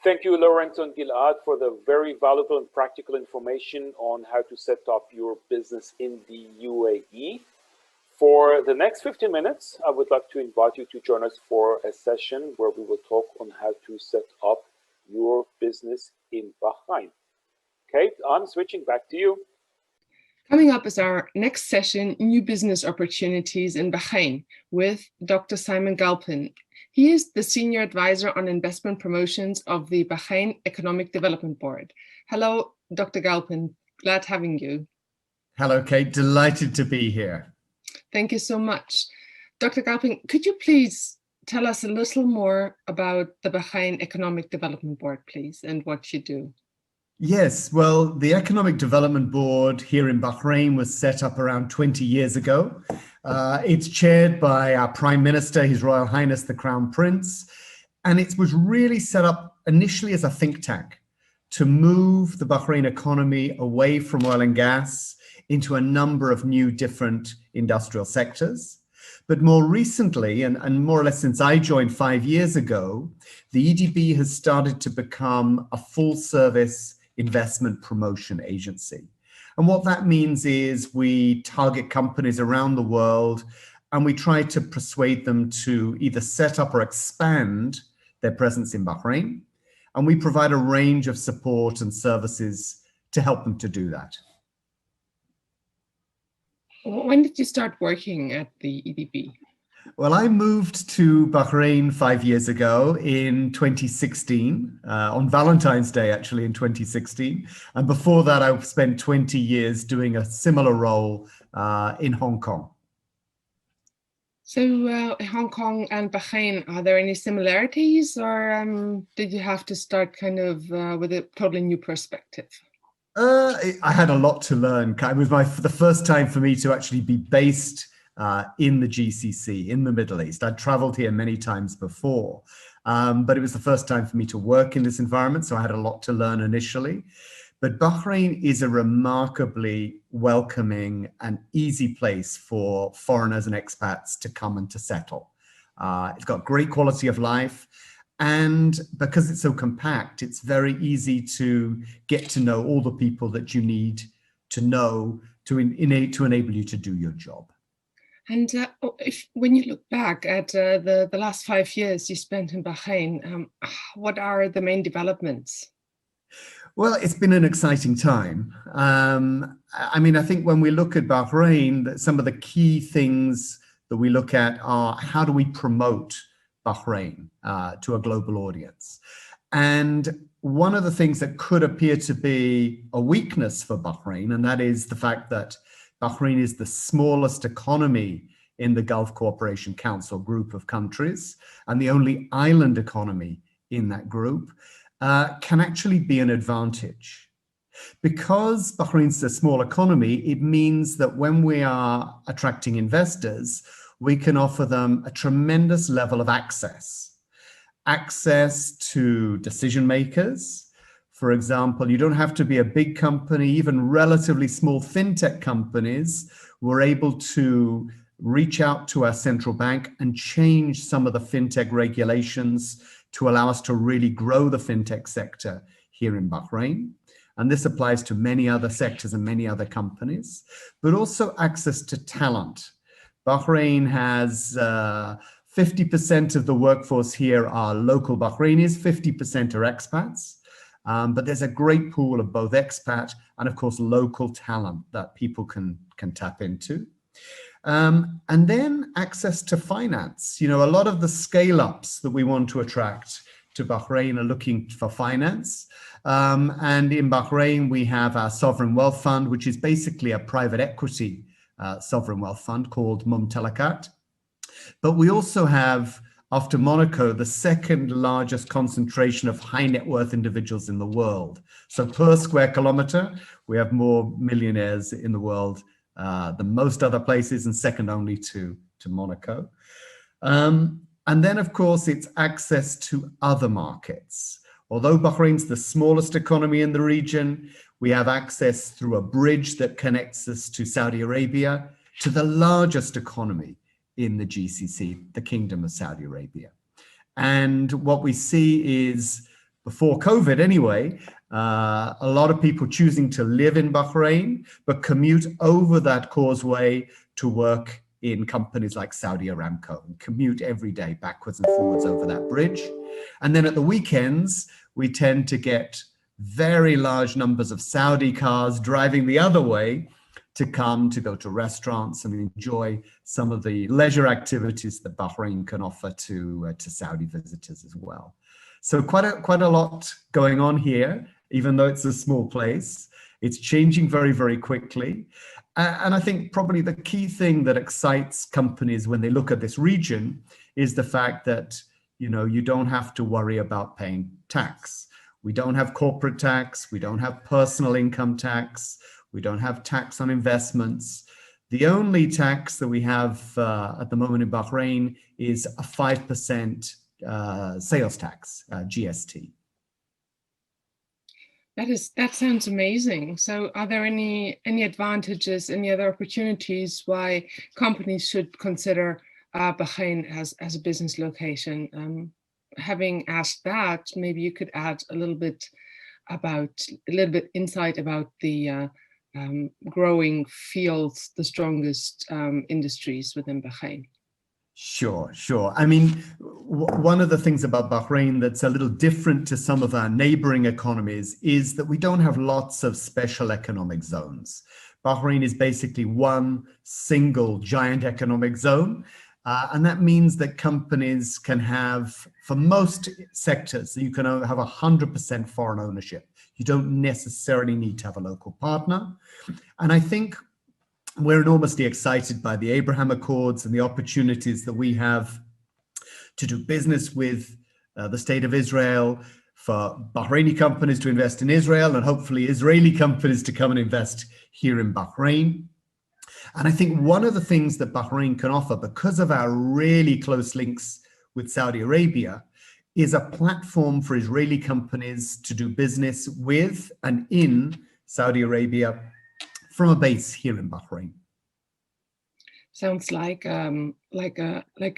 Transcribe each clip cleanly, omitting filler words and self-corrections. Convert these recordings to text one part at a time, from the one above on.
Thank you, Lorenzo and Gilad, for the very valuable and practical information on how to set up your business in the UAE. For the next 15 minutes, I would like to invite you to join us for a session where we will talk on how to set up your business in Bahrain. Kate, I'm switching back to you. Coming up is our next session, New Business Opportunities in Bahrain, with Dr. Simon Galpin. He is the Senior Advisor on Investment Promotions of the Bahrain Economic Development Board. Hello, Dr. Galpin. Glad having you. Hello, Kate. Delighted to be here. Thank you so much. Dr. Galpin, could you please tell us a little more about the Bahrain Economic Development Board, please, and what you do? Yes, well, the Economic Development Board here in Bahrain was set up around 20 years ago. It's chaired by our Prime Minister, His Royal Highness the Crown Prince, and it was really set up initially as a think tank to move the Bahrain economy away from oil and gas into a number of new different industrial sectors. But more recently, and more or less since I joined 5 years ago, the EDB has started to become a full-service investment promotion agency. And what that means is we target companies around the world and we try to persuade them to either set up or expand their presence in Bahrain. And we provide a range of support and services to help them to do that. When did you start working at the EDB? Well, I moved to Bahrain 5 years ago in 2016, on Valentine's Day, actually, in 2016. And before that, I spent 20 years doing a similar role in Hong Kong. So Hong Kong and Bahrain, are there any similarities, or did you have to start kind of with a totally new perspective? I had a lot to learn. It was the first time for me to actually be based in the GCC, in the Middle East. I'd traveled here many times before, but it was the first time for me to work in this environment, so I had a lot to learn initially. But Bahrain is a remarkably welcoming and easy place for foreigners and expats to come and to settle. It's got great quality of life, and because it's so compact, it's very easy to get to know all the people that you need to know to enable you to do your job. And when you look back at the last 5 years you spent in Bahrain, what are the main developments? Well, it's been an exciting time. I mean, I think when we look at Bahrain, some of the key things that we look at are how do we promote Bahrain to a global audience? And one of the things that could appear to be a weakness for Bahrain, and that is the fact that Bahrain is the smallest economy in the Gulf Cooperation Council group of countries and the only island economy in that group, can actually be an advantage. Because Bahrain's a small economy, it means that when we are attracting investors, we can offer them a tremendous level of access to decision makers. For example, you don't have to be a big company, even relatively small fintech companies were able to reach out to our central bank and change some of the fintech regulations to allow us to really grow the fintech sector here in Bahrain. And this applies to many other sectors and many other companies, but also access to talent. Bahrain has 50% of the workforce here are local Bahrainis, 50% are expats. But there's a great pool of both expat and, of course, local talent that people can tap into. And then access to finance. You know, a lot of the scale-ups that we want to attract to Bahrain are looking for finance. And in Bahrain, we have our sovereign wealth fund, which is basically a private equity sovereign wealth fund called Mumtalakat. But we also have, after Monaco, the second largest concentration of high net worth individuals in the world. So per square kilometer, we have more millionaires in the world than most other places, and second only to Monaco. And then, of course, it's access to other markets. Although Bahrain's the smallest economy in the region, we have access through a bridge that connects us to Saudi Arabia, to the largest economy in the GCC, the Kingdom of Saudi Arabia. And what we see is before COVID anyway, a lot of people choosing to live in Bahrain, but commute over that causeway to work in companies like Saudi Aramco and commute every day backwards and forwards over that bridge. And then at the weekends, we tend to get very large numbers of Saudi cars driving the other way to come to go to restaurants and enjoy some of the leisure activities that Bahrain can offer to Saudi visitors as well. So quite a lot going on here, even though it's a small place. It's changing very, very quickly. And I think probably the key thing that excites companies when they look at this region is the fact that, you don't have to worry about paying tax. We don't have corporate tax. We don't have personal income tax. We don't have tax on investments. The only tax that we have at the moment in Bahrain is a 5% sales tax, GST. That sounds amazing. So are there any advantages, any other opportunities why companies should consider Bahrain as a business location? Having asked that, maybe you could add a little bit insight about the growing fields, the strongest industries within Bahrain. Sure. I mean, one of the things about Bahrain that's a little different to some of our neighboring economies is that we don't have lots of special economic zones. Bahrain is basically one single giant economic zone. And that means that companies can have, for most sectors, you can have 100% foreign ownership. You don't necessarily need to have a local partner. And I think we're enormously excited by the Abraham Accords and the opportunities that we have to do business with the state of Israel, for Bahraini companies to invest in Israel, and hopefully Israeli companies to come and invest here in Bahrain. And I think one of the things that Bahrain can offer, because of our really close links with Saudi Arabia, is a platform for Israeli companies to do business with and in Saudi Arabia from a base here in Bahrain. Sounds like a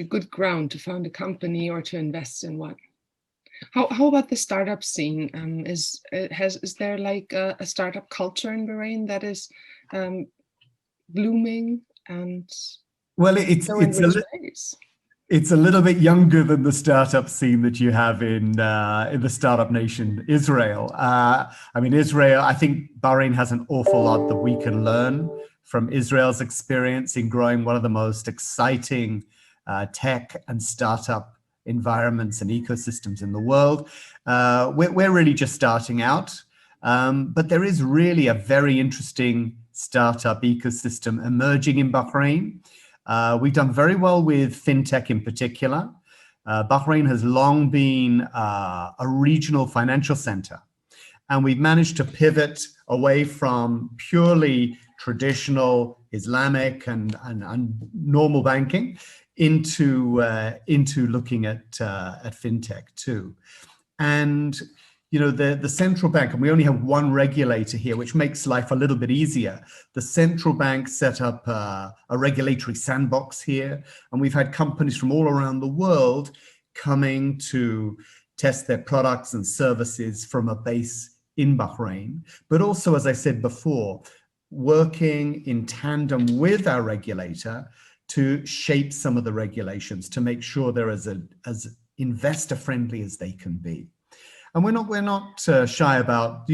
good ground to found a company or to invest in one. How about the startup scene? Is there like a startup culture in Bahrain that is blooming? And well, it's a little bit younger than the startup scene that you have in the startup nation Israel. I mean, Israel, I think Bahrain has an awful lot that we can learn from Israel's experience in growing one of the most exciting tech and startup environments and ecosystems in the world. We're really just starting out, but there is really a very interesting startup ecosystem emerging in Bahrain. We've done very well with fintech in particular. Bahrain has long been a regional financial center, and we've managed to pivot away from purely traditional Islamic and normal banking into looking at fintech too. And the central bank, and we only have one regulator here, which makes life a little bit easier. The central bank set up a regulatory sandbox here, and we've had companies from all around the world coming to test their products and services from a base in Bahrain, but also, as I said before, working in tandem with our regulator to shape some of the regulations to make sure they're as investor friendly as they can be. And we're not shy about,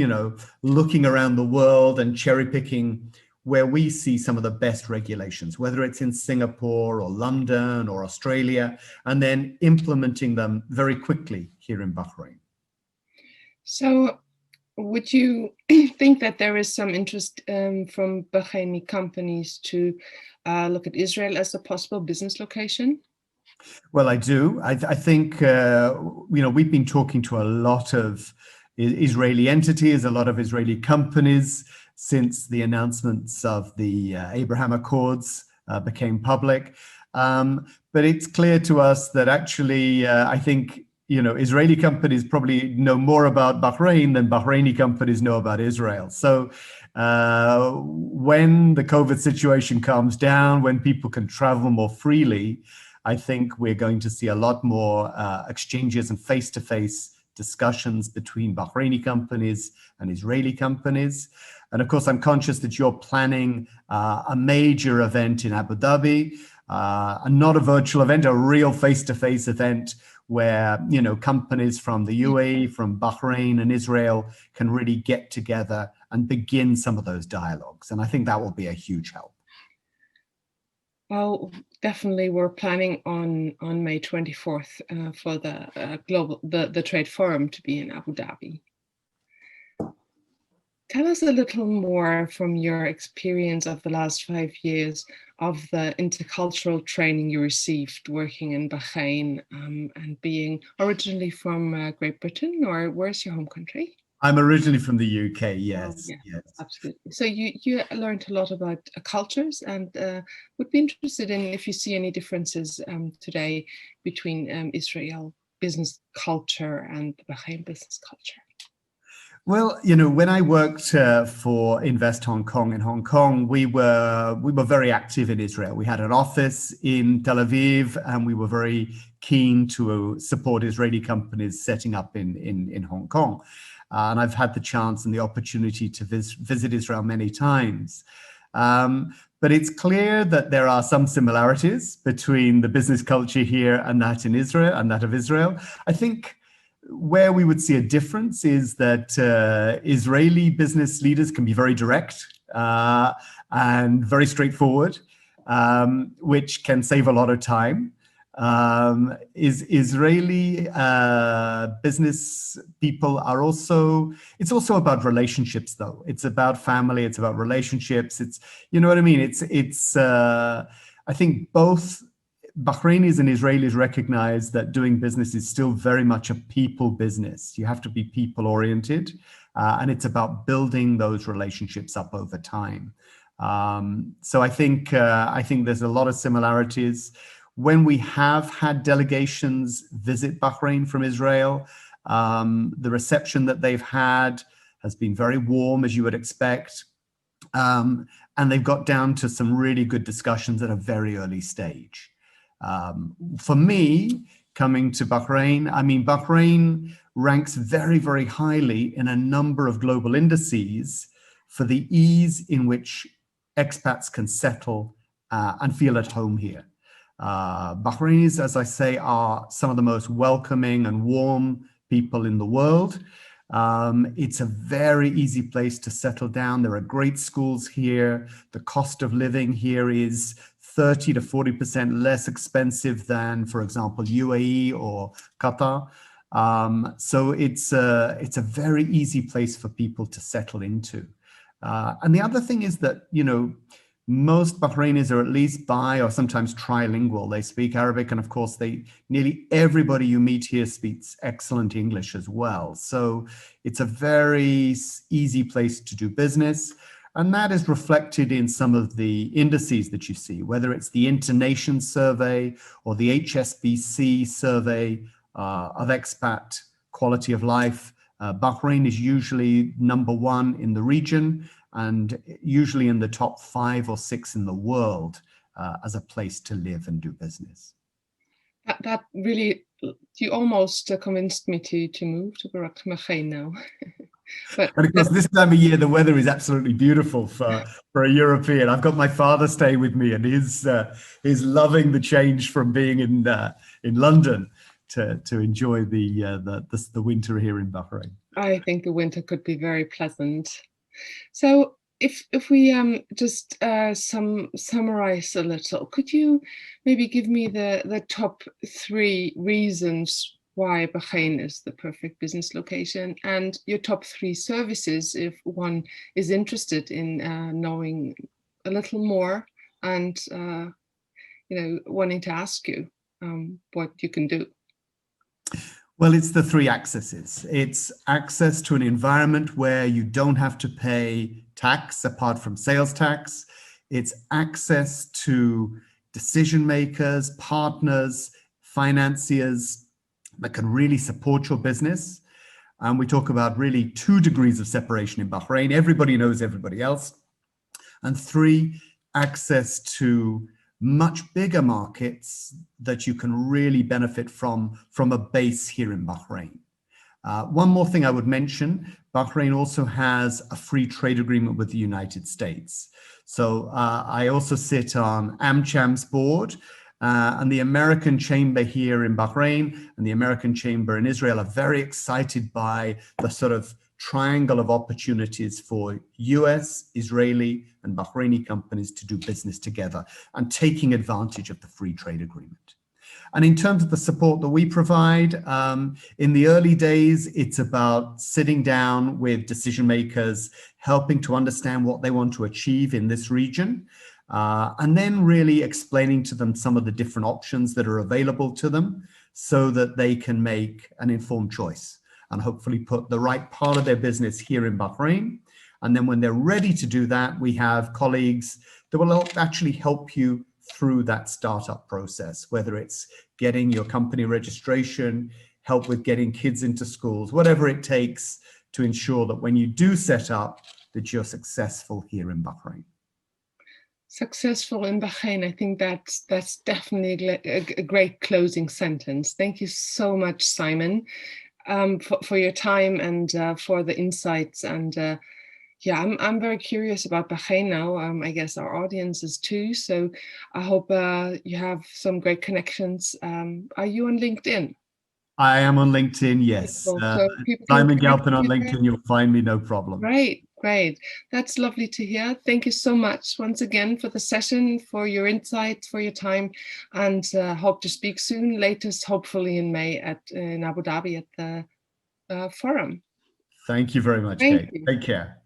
looking around the world and cherry picking where we see some of the best regulations, whether it's in Singapore or London or Australia, and then implementing them very quickly here in Bahrain. So would you think that there is some interest from Bahraini companies to look at Israel as a possible business location? Well, I do. I think, we've been talking to a lot of Israeli entities, a lot of Israeli companies since the announcements of the Abraham Accords became public. But it's clear to us that actually, I think, Israeli companies probably know more about Bahrain than Bahraini companies know about Israel. So when the COVID situation calms down, when people can travel more freely, I think we're going to see a lot more exchanges and face-to-face discussions between Bahraini companies and Israeli companies. And of course, I'm conscious that you're planning a major event in Abu Dhabi, and not a virtual event, a real face-to-face event where, you know, companies from the UAE, from Bahrain and Israel can really get together and begin some of those dialogues. And I think that will be a huge help. Well, definitely, we're planning on May 24th for the trade forum to be in Abu Dhabi. Tell us a little more from your experience of the last 5 years of the intercultural training you received working in Bahrain, and being originally from Great Britain, or where's your home country? I'm originally from the UK, yes. Oh, yeah, yes. absolutely. So you learned a lot about cultures, and would be interested in if you see any differences today between Israel business culture and the Bahrain business culture. Well, you know, when I worked for Invest Hong Kong in Hong Kong, we were very active in Israel. We had an office in Tel Aviv, and we were very keen to support Israeli companies setting up in Hong Kong. And I've had the chance and the opportunity to visit Israel many times. But it's clear that there are some similarities between the business culture here and that in Israel and that of Israel. I think where we would see a difference is that Israeli business leaders can be very direct and very straightforward, which can save a lot of time. Israeli business people are also, it's also about relationships though. It's about family, it's about relationships. It's, you know what I mean? I think both Bahrainis and Israelis recognize that doing business is still very much a people business. You have to be people oriented, and it's about building those relationships up over time. So I think there's a lot of similarities. When we have had delegations visit Bahrain from Israel, the reception that they've had has been very warm, as you would expect. And they've got down to some really good discussions at a very early stage. For me, coming to Bahrain, I mean, Bahrain ranks very, very highly in a number of global indices for the ease in which expats can settle and feel at home here. Bahrainis, as I say, are some of the most welcoming and warm people in the world. It's a very easy place to settle down. There are great schools here. The cost of living here is 30 to 40% less expensive than, for example, UAE or Qatar. So it's a very easy place for people to settle into. And the other thing is that, you know, most Bahrainis are at least bi or sometimes trilingual. They speak Arabic, and of course, nearly everybody you meet here speaks excellent English as well. So it's a very easy place to do business. And that is reflected in some of the indices that you see, whether it's the Internation survey or the HSBC survey of expat quality of life. Bahrain is usually #1 in the region and usually in the top 5 or 6 in the world as a place to live and do business. That really, you almost convinced me to move to Bahrain now. But of course, this time of year, the weather is absolutely beautiful for a European. I've got my father staying with me, and he's loving the change from being in London to enjoy the winter here in Bahrain. I think the winter could be very pleasant. So if we just summarize a little, could you maybe give me the top 3 reasons why Bahrain is the perfect business location, and your top 3 services if one is interested in knowing a little more and you know, wanting to ask you what you can do? Well, it's the 3 accesses. It's access to an environment where you don't have to pay tax apart from sales tax. It's access to decision makers, partners, financiers that can really support your business. And we talk about really 2 degrees of separation in Bahrain. Everybody knows everybody else. And 3, access to much bigger markets that you can really benefit from a base here in Bahrain. One more thing I would mention, Bahrain also has a free trade agreement with the United States. So I also sit on AmCham's board, and the American Chamber here in Bahrain and the American Chamber in Israel are very excited by the sort of triangle of opportunities for US, Israeli, and Bahraini companies to do business together and taking advantage of the free trade agreement. And in terms of the support that we provide, in the early days, it's about sitting down with decision makers, helping to understand what they want to achieve in this region, and then really explaining to them some of the different options that are available to them so that they can make an informed choice and hopefully put the right part of their business here in Bahrain. And then when they're ready to do that, we have colleagues that will actually help you through that startup process, whether it's getting your company registration, help with getting kids into schools, whatever it takes to ensure that when you do set up, that you're successful here in Bahrain. Successful in Bahrain. I think that's definitely a great closing sentence. Thank you so much, Simon, for your time and for the insights. And yeah, I'm very curious about Bahrain now. I guess our audience is too. So I hope you have some great connections. Are you on LinkedIn? I am on LinkedIn, yes. So Simon Galpin on LinkedIn, you'll find me, no problem. Great, great. That's lovely to hear. Thank you so much once again for the session, for your insights, for your time, and hope to speak soon, latest hopefully in May in Abu Dhabi at the forum. Thank you very much, Kate. Take care.